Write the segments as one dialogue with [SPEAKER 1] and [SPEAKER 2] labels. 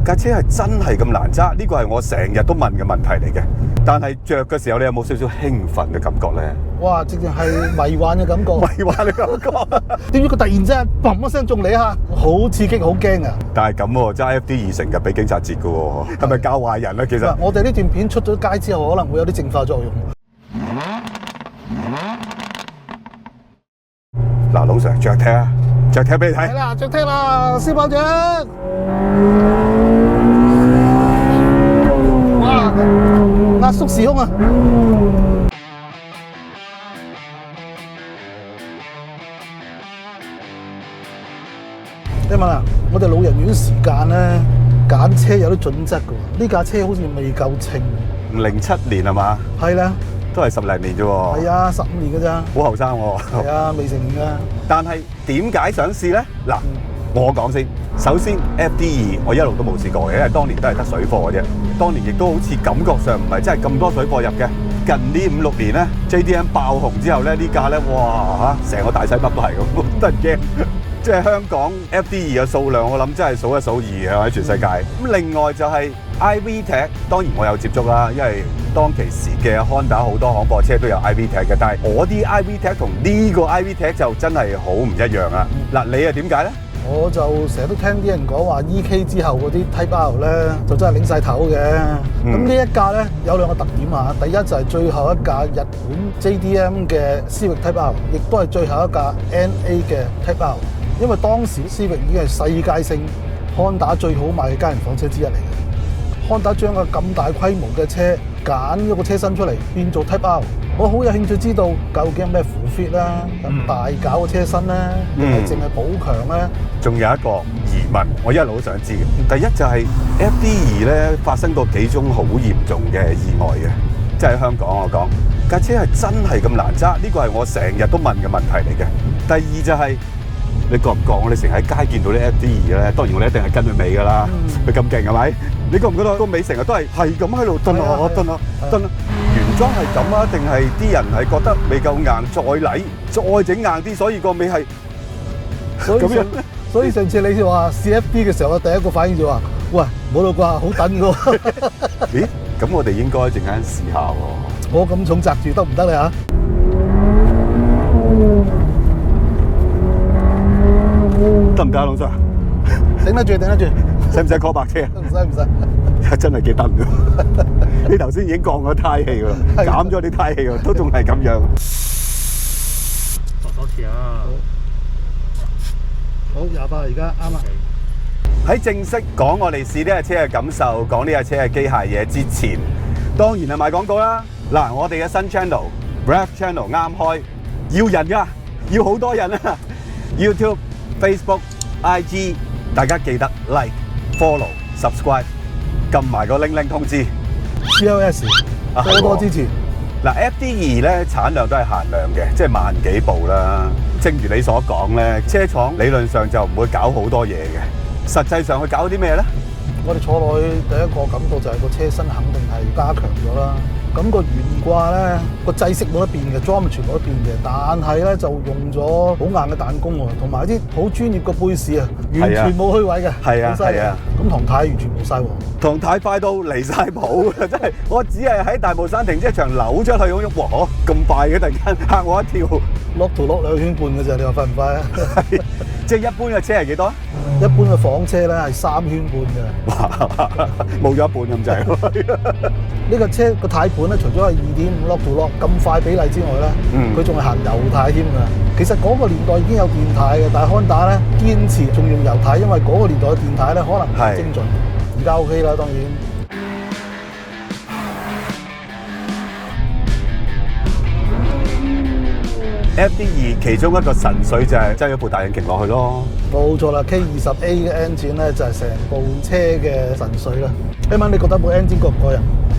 [SPEAKER 1] 架車係真係咁難揸？呢個係我成日都問嘅問題嚟嘅。但係着嘅時候，你有冇少少興奮嘅感覺咧？
[SPEAKER 2] 哇！直情係迷幻嘅感覺，
[SPEAKER 1] 迷幻嘅感覺。
[SPEAKER 2] 點知佢突然之間砰一聲中你嚇，好刺激，好驚啊！
[SPEAKER 1] 但係咁喎，揸 FD2成日俾警察截嘅喎，係咪教壞人咧？其實
[SPEAKER 2] 我哋呢段片出咗街之後，可能會有啲淨化作用。
[SPEAKER 1] 嗱，老 Sir 着踢啊，着踢俾你睇。
[SPEAKER 2] 係啦，着踢啦，燒包長。哇！壓縮時空啊！你問啊，我哋老人院時間咧揀車有啲準則嘅喎，呢架車好似未夠稱。
[SPEAKER 1] 07年係嘛？
[SPEAKER 2] 係啦，
[SPEAKER 1] 都係10零年啫喎。
[SPEAKER 2] 係啊，15年嘅咋。
[SPEAKER 1] 好後生喎。
[SPEAKER 2] 係啊，未成年㗎。
[SPEAKER 1] 但係點解想試咧？嗱，我講先。首先 FD2我一路都冇試過嘅，因為當年都係得水貨嘅啫。當年亦都好似感覺上唔係真係咁多水貨入嘅。近呢5、6年咧 ，JDM 爆紅之後咧，呢架咧哇嚇，成個大西北都係咁，得人驚。即係香港 FD2嘅數量，我諗真係數一數二嘅喺全世界。咁另外就係 iVTEC，當然我有接觸啦，因為當其時嘅 Honda 好多行貨車都有 iVTEC嘅，但係我啲 iVTEC 同呢個 iVTEC 就真係好唔一樣啊！嗱，你係點解咧？我就成日都聽啲人講話 EK 之後嗰啲 Type R 咧，就真係擰晒頭嘅。咁呢一架咧有兩個特點啊，第一就係最後一架日本 JDM 嘅 Civic Type R， 亦都係最後一架 NA 嘅 Type R。因為當時 Civic 已經係世界性 Honda 最好賣嘅家庭房車之一嚟嘅。Honda 將個咁大規模嘅車揀咗個車身出嚟變做 Type R， 我好有興趣知道究竟有咩 full fit 啦，咁大搞嘅車身咧，定係淨係補強咧？仲有一個疑問，我一路都想知嘅。第一就係 FD2咧發生過幾宗好嚴重嘅意外嘅，即係喺香港我講架車係真係咁難揸，呢個係我成日都問嘅問題嚟嘅。第二就係、你覺唔覺我哋成日喺街見到啲 FD2咧？當然我哋一定係跟佢尾㗎啦，佢咁勁係咪？你覺唔覺得個尾成日都係咁喺度頓啊頓啊頓啊？原裝係咁啊，定係啲人係覺得未夠硬，再嚟再整硬啲，所以個尾係咁樣？所以上次你話試 FD 嘅時候，我第一個反應就話：喂，冇到啩，好等㗎喎。咦？咁我哋應該陣間試下喎。我咁重擲住得唔得咧嚇？得唔得啊，老Sir？頂得住，頂得住。使唔使 call 白車啊？唔使。真係幾得㗎。你頭先已經降咗胎氣㗎啦，減咗啲胎氣㗎，都仲係咁樣。
[SPEAKER 3] 多謝啊！
[SPEAKER 2] 好，28而家啱啦。
[SPEAKER 1] 喺正式講我哋試呢架車嘅感受，講呢架車嘅機械嘢之前，當然係賣廣告啦。嗱，我哋嘅新 channel，Rev Channel 啱開，要人㗎，要好多人啊 ！YouTube、Facebook、IG， 大家記得 like、follow、subscribe， 撳埋個鈴鈴通知。
[SPEAKER 2] CLS 多支持。
[SPEAKER 1] 嗱 FD2咧產量都係限量嘅，即係萬幾部啦。正如你所講咧，車廠理論上就唔會搞好多嘢嘅，實際上佢搞啲咩咧？
[SPEAKER 2] 我哋坐落去第一個感覺就係個車身肯定係加強咗啦。咁個懸掛咧個制式冇得變嘅 ，geometry 冇得變嘅，但係咧就用咗好硬嘅彈弓喎，同埋啲好專業嘅貝士啊，完全冇虛位嘅。
[SPEAKER 1] 係啊係啊，
[SPEAKER 2] 咁唐太完全冇晒喎。
[SPEAKER 1] 唐太快到離晒譜啊！真係，我只係喺大帽山停車場扭出去咁樣，哇！咁快嘅突然間嚇我一跳。
[SPEAKER 2] 落圖落2圈半嘅啫，你話快唔快啊？
[SPEAKER 1] 即係一般嘅車係幾多？
[SPEAKER 2] 一般嘅房車咧係3圈半嘅。
[SPEAKER 1] 哇！冇咗一半咁滯。
[SPEAKER 2] 呢個車個軚盤咧，除咗係2.5 lock to lock 咁快比例之外咧，佢仲係行油軚添㗎。其實嗰個年代已經有電軚嘅，但係Honda咧堅持仲用油軚，因為嗰個年代嘅電軚咧可能唔精準。而家 OK 啦，當然。
[SPEAKER 1] FD2其中一個神髓就係擠咗部大引擎落去咯。
[SPEAKER 2] 冇錯啦 ，K20A 嘅 engine 咧就係成部車嘅神髓啦。希望你覺得部 engine 過唔過癮？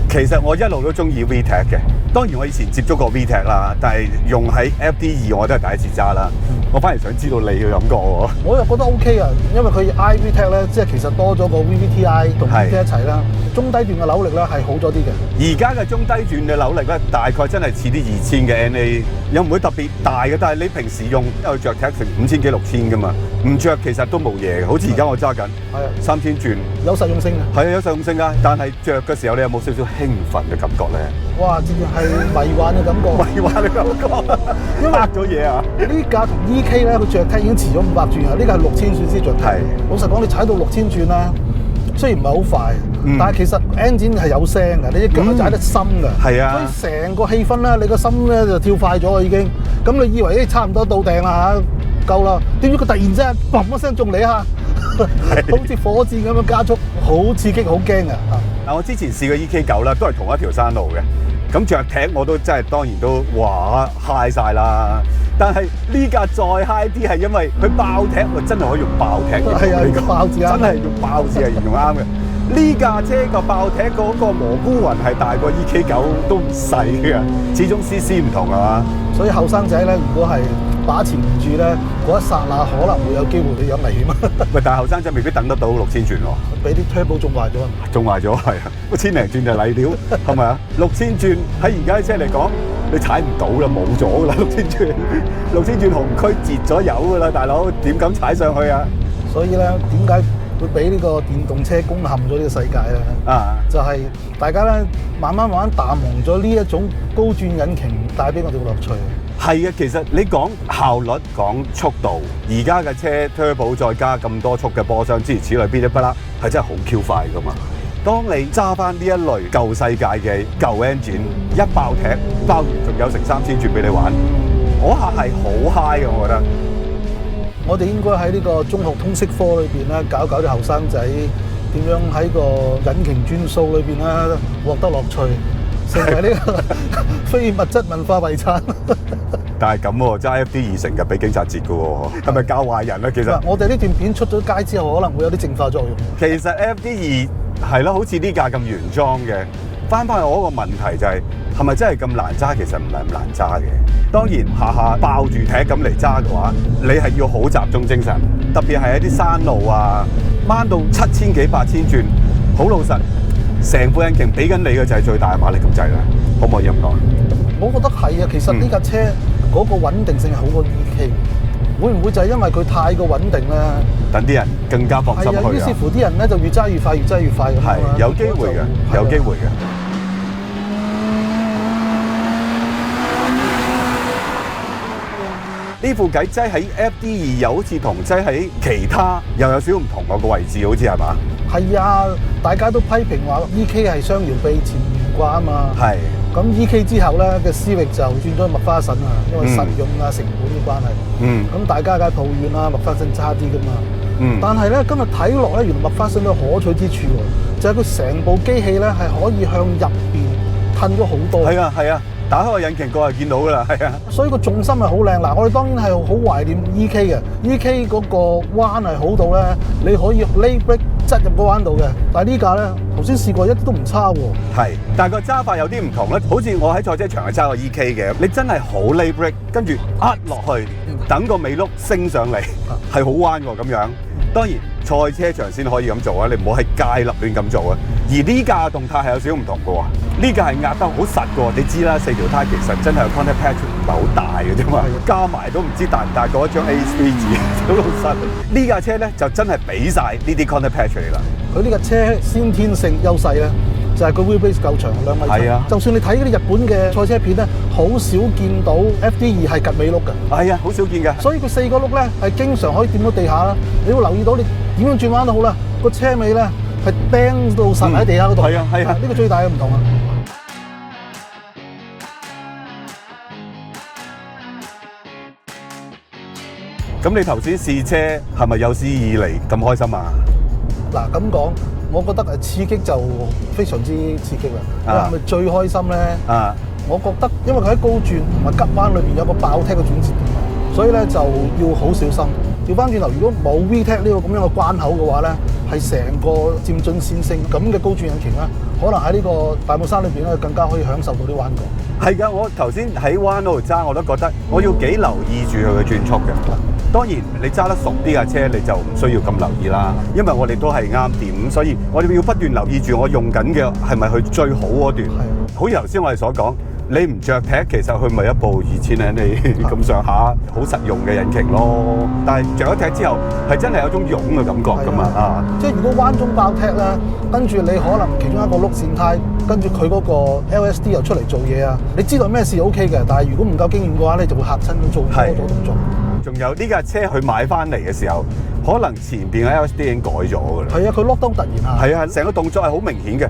[SPEAKER 1] 其實我一路都中意 VTEC 嘅，當然我以前接觸過 VTEC 啦，但係用喺 FD2我都係第一次揸啦。我反而想知道你嘅感覺喎。我又覺得 OK 啊，因為佢 iVTEC 咧，即係其實多咗個 VVTi 同 VTEC 一齊啦。
[SPEAKER 2] 中低段嘅扭力咧係好咗啲嘅。
[SPEAKER 1] 而家嘅中低轉嘅扭力咧，大概真係似啲2000嘅 NA，又唔會特別大嘅。但係你平時用因為着踢成5000幾6000噶嘛，唔着其實都冇嘢嘅。好似而家我揸緊3000轉，
[SPEAKER 2] 有實用性嘅。
[SPEAKER 1] 係啊，有實用性㗎。但係着嘅時候，你有冇少少興奮嘅感覺咧？
[SPEAKER 2] 哇！直情係迷幻嘅感覺。
[SPEAKER 1] 迷幻嘅感覺，因為拍咗嘢啊！
[SPEAKER 2] 呢架同 EK 咧，佢着踢已經遲咗500轉啊！呢架係6000轉先着踢。
[SPEAKER 1] 係。
[SPEAKER 2] 老實講，你踩到6000轉啦。雖然唔係好快，但係其實 engine 係有聲嘅，你啲腳係踩得深嘅，
[SPEAKER 1] 係啊，
[SPEAKER 2] 所以成個氣氛咧，你個心咧就跳快咗已經。咁你以為差唔多到頂啦嚇，夠啦，點知佢突然之間砰一聲中你嚇，好似火箭咁樣加速，好刺激，好驚啊！
[SPEAKER 1] 嗱，我之前試過 EK9啦，都係同一條山路嘅，咁着踢我都真係當然都哇 high 曬啦。但係呢架再 high 啲係因為佢爆踢，我真係可以用爆踢嚟
[SPEAKER 2] 係啊，用爆字啊，
[SPEAKER 1] 真係用爆字係形容啱嘅。呢架車個爆踢嗰個蘑菇雲係大過 EK9都唔細嘅，始終 CC 唔同係嘛？
[SPEAKER 2] 所以後生仔咧，如果係把持唔住咧，嗰一剎那可能會有機會會有危險啊！
[SPEAKER 1] 喂，但係後生仔未必等得到6000轉喎，
[SPEAKER 2] 俾啲 turbo 中壞咗啊！
[SPEAKER 1] 中壞咗係啊，個千零轉就嚟料係咪啊？6000轉喺而家啲車嚟講，你踩唔到啦，冇咗㗎啦，6000轉紅區截咗油㗎啦，大佬點敢踩上去啊？
[SPEAKER 2] 所以咧，點解會俾呢個電動車攻陷咗呢個世界咧？就係大家咧慢慢淡忘咗呢一種高轉引擎帶俾我哋嘅樂趣。
[SPEAKER 1] 係啊，其實你講效率、講速度，而家嘅車 turbo 再加咁多速嘅波箱，諸如此類，噼里啪啦，係真係好 Q 快㗎嘛！當你揸翻呢一類舊世界嘅舊 engine，一爆踢，爆完仲有成3000轉俾你玩，嗰下係好 high 嘅，我覺得。
[SPEAKER 2] 我哋應該喺呢個中學通識科裏邊咧，搞啲後生仔點樣喺個引擎轉數裏邊咧獲得樂趣，成為呢個非物質文化遺產。
[SPEAKER 1] 但係咁喎，揸 FD2成日俾警察截嘅喎，係咪教壞人咧？其實
[SPEAKER 2] 我哋呢段片出咗街之後，可能會有啲淨化作用。
[SPEAKER 1] 其實 FD2係咯，好似呢架咁原裝嘅。翻去我個問題就係咪真係咁難揸？其實唔係咁難揸嘅。當然下下爆住踢咁嚟揸嘅話，你係要好集中精神，特別係一啲山路啊，掹到7000幾8000轉，好老實，成副引擎俾緊你嘅就係最大嘅馬力咁滯啦，可唔可以咁講？
[SPEAKER 2] 我覺得係啊，其實呢架車嗰個穩定性係好過 EK，會唔會就係因為佢太過穩定咧？
[SPEAKER 1] 等啲人更加放心去啊！
[SPEAKER 2] 於是乎啲人咧就越揸越快，越揸越快咁樣。
[SPEAKER 1] 係有機會嘅，有機會嘅。呢副計擠喺 FD2又好似同擠喺其他又有少少唔同個位置，好似係嘛？
[SPEAKER 2] 係啊，大家都批評話 EK 係雙搖臂前懸掛啊嘛。係。咁 EK 之後咧嘅思域就轉咗麥花臣啊，因為實用啊、成本嘅關係。咁大家梗係抱怨啦，麥花臣差啲噶嘛。但係咧今日睇落咧，原來麥花臣都有可取之處喎，就係佢成部機器咧係可以向入邊褪咗好多。係啊係啊。打開個引擎蓋就見到㗎啦，係啊！所以個重心係好靚。嗱，我哋當然係好懷念 EK 嘅，EK 嗰個彎係好到咧，你可以 lay brake 擠入個彎度嘅。但係呢架咧，頭先試過一啲都唔差喎。係，但係個揸法有啲唔同咧。好似我喺賽車場係揸過 EK 嘅，你真係好 lay brake，跟住壓落去，等個尾轆升上嚟，係好彎喎咁樣。當然賽車場先可以咁做啊，你唔好喺街立亂咁做啊。而呢架動態係有少少唔同嘅喎，呢架係壓得好實嘅喎，你知啦，4條胎其實真係 contact patch 唔係好大嘅啫嘛，加埋都唔知大唔大過一張 A3 紙，好老實。呢架車咧就真係俾晒呢啲 contact patch 嚟啦。佢呢架車先天性優勢咧，就係個 wheelbase 夠長2米7。係啊，就算你睇嗰啲日本嘅賽車片咧，好少見到 FD2係趌尾轆嘅。係啊，好少見嘅。所以佢4個轆咧係經常可以掂到地下啦。你要留意到你點樣轉彎都好啦，個車尾咧係釘到實喺地下嗰度。係啊係啊，呢個最大嘅唔同啊。咁你頭先試車係咪有史以嚟咁開心啊？嗱咁講，我覺得係刺激就非常之刺激啦。你係咪最開心咧？我覺得因為佢喺高轉同埋急彎裏邊有個爆踢嘅轉折點，所以咧就要好小心。調翻轉頭，如果冇 VTEC 呢個咁樣嘅關口嘅話咧，係成個漸進線性咁嘅高轉引擎咧，可能喺呢個大帽山裏邊咧更加可以享受到啲彎角。係㗎，我頭先喺彎嗰度揸，我都覺得我要幾留意住佢嘅轉速嘅。
[SPEAKER 1] 當然你揸得熟啲架車，你就唔需要咁留意啦。因為我哋都係啱點，所以我哋要不斷留意住我用緊嘅係咪佢最好嗰段。好似頭先我哋所講。你唔着踢，其實佢咪一部2000零你咁上下，好實用嘅引擎咯。但係着咗踢之後，係真係有種擁嘅感覺噶嘛啊！
[SPEAKER 2] 即係如果彎中爆踢啦，跟住你可能其中一個碌線胎，跟住佢嗰個 LSD 又出嚟做嘢啊！你知道咩事 OK 嘅，但係如果唔夠經驗嘅話咧，就會嚇親做多咗動作。
[SPEAKER 1] 仲有呢架車佢買翻嚟嘅時候，可能前邊嘅 LSD 已經改咗㗎啦。
[SPEAKER 2] 係啊，佢 lockdown 突然下。
[SPEAKER 1] 係啊，成個動作係好明顯嘅。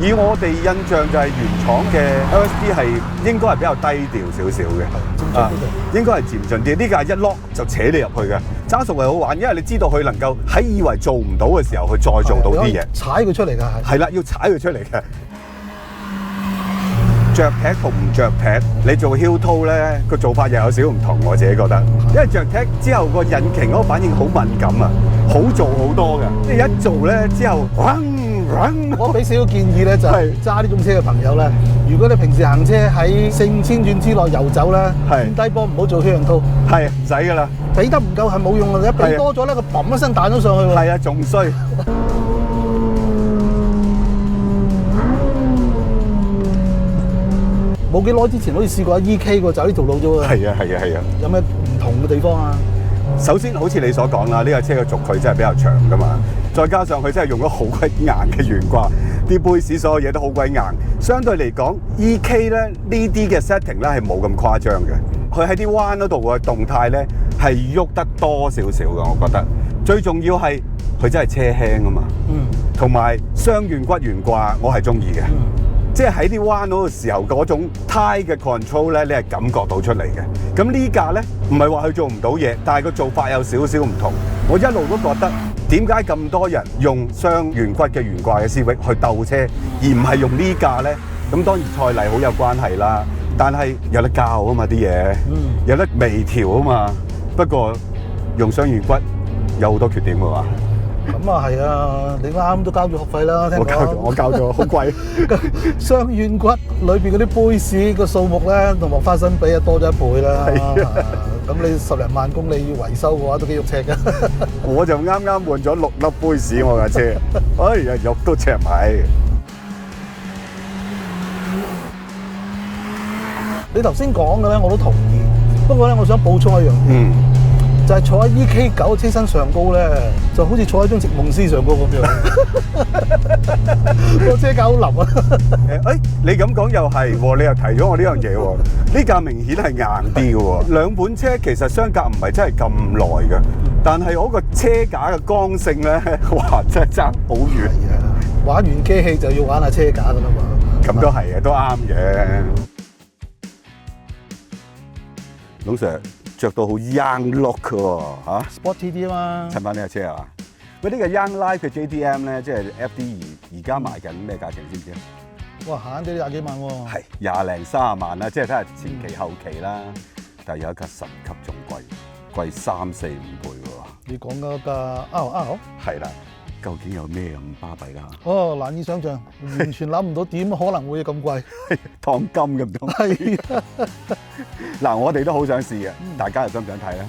[SPEAKER 1] 以我哋印象就係原廠嘅 LSD 係應該係比較低調少少嘅，應該係漸進啲。呢架一 lock 就扯你入去嘅，揸熟係好玩，因為你知道佢能夠喺以為做唔到嘅時候，佢再做到啲嘢，
[SPEAKER 2] 踩佢出嚟㗎係。
[SPEAKER 1] 係啦，要踩佢出嚟嘅。着踢同唔着踢，你做 heel toe 咧個做法又有少少唔同，我自己覺得。因為着踢之後個引擎嗰個反應好敏感啊，好做好多嘅。即係一做咧之後，
[SPEAKER 2] 我俾少少建議咧，就係揸呢種車嘅朋友咧，如果你平時行車喺4000轉之內遊走咧，低波唔好做 heel toe，
[SPEAKER 1] 係唔使噶啦，
[SPEAKER 2] 俾得唔夠係冇用嘅，一俾多咗咧，佢砰一聲彈咗上去喎。
[SPEAKER 1] 係啊，仲衰。
[SPEAKER 2] 冇幾耐之前好似試過 EK 喎，就呢條路啫喎。
[SPEAKER 1] 係啊。
[SPEAKER 2] 有咩唔同嘅地方啊？
[SPEAKER 1] 首先好似你所講啦，呢架車嘅軸距真係比較長噶嘛，再加上佢真係用咗好鬼硬嘅懸掛，啲杯士所有嘢都好鬼硬。相對嚟講 ，EK 咧呢啲嘅 setting 咧係冇咁誇張嘅。佢喺啲彎嗰度嘅動態咧係喐得多少少嘅，我覺得。最重要係佢真係車輕啊嘛，同埋雙懸骨懸掛我係中意嘅。即係喺啲彎嗰個時候嗰種胎嘅 control 咧，你係感覺到出嚟嘅。咁呢架咧唔係話佢做唔到嘢，但係個做法有少少唔同。我一路都覺得點解咁多人用雙懸骨嘅懸掛嘅 Civic 去鬥車，而唔係用呢架咧？咁當然賽例好有關係啦，但係有得教啊嘛啲嘢，有得微調啊嘛。不過用雙懸骨有好多缺點㗎嘛。
[SPEAKER 2] 咁啊係啊，你啱都交咗學費啦，聽講。
[SPEAKER 1] 我交咗，好貴。
[SPEAKER 2] 雙懸骨裏邊嗰啲杯士個數目咧，同莫花生比啊多咗1倍啦。咁你10零萬公里要維修嘅話，都幾肉赤㗎。
[SPEAKER 1] 我就啱啱換咗6粒杯士我架車，哎呀肉都赤埋。
[SPEAKER 2] 你頭先講嘅咧，我都同意。不過咧，我想補充一樣嘢。就係坐喺 EK9車身上高咧，就好似坐喺張席夢思上高咁樣。個車架好腍啊！
[SPEAKER 1] 你咁講又係喎，你又提咗我呢樣嘢喎。呢架明顯係硬啲嘅喎。兩款車其實相隔唔係真係咁耐嘅，但係嗰個車架嘅剛性咧，哇真係爭好遠。
[SPEAKER 2] 玩完機器就要玩下車架㗎啦嘛。
[SPEAKER 1] 咁都係嘅，都啱嘅。老 Sir。着到好 young look 喎嚇
[SPEAKER 2] ，sporty 啲啊嘛。
[SPEAKER 1] 襯翻呢架車係嘛？喂，呢個 Young Life 嘅 JDM 咧，即係 FD2而家賣緊咩價錢知唔知啊？
[SPEAKER 2] 哇，閒啲20幾萬喎。
[SPEAKER 1] 係20零30萬啦，即係睇下前期後期啦。但係有一架神級仲貴3、4、5倍喎。
[SPEAKER 2] 你講嗰架 R？ 係
[SPEAKER 1] 啦。究竟有咩咁巴閉㗎？
[SPEAKER 2] 哦，難以想像，完全諗唔到點可能會咁貴，
[SPEAKER 1] 燙金咁多。係。嗱，我哋都好想試嘅，大家又想唔想睇咧？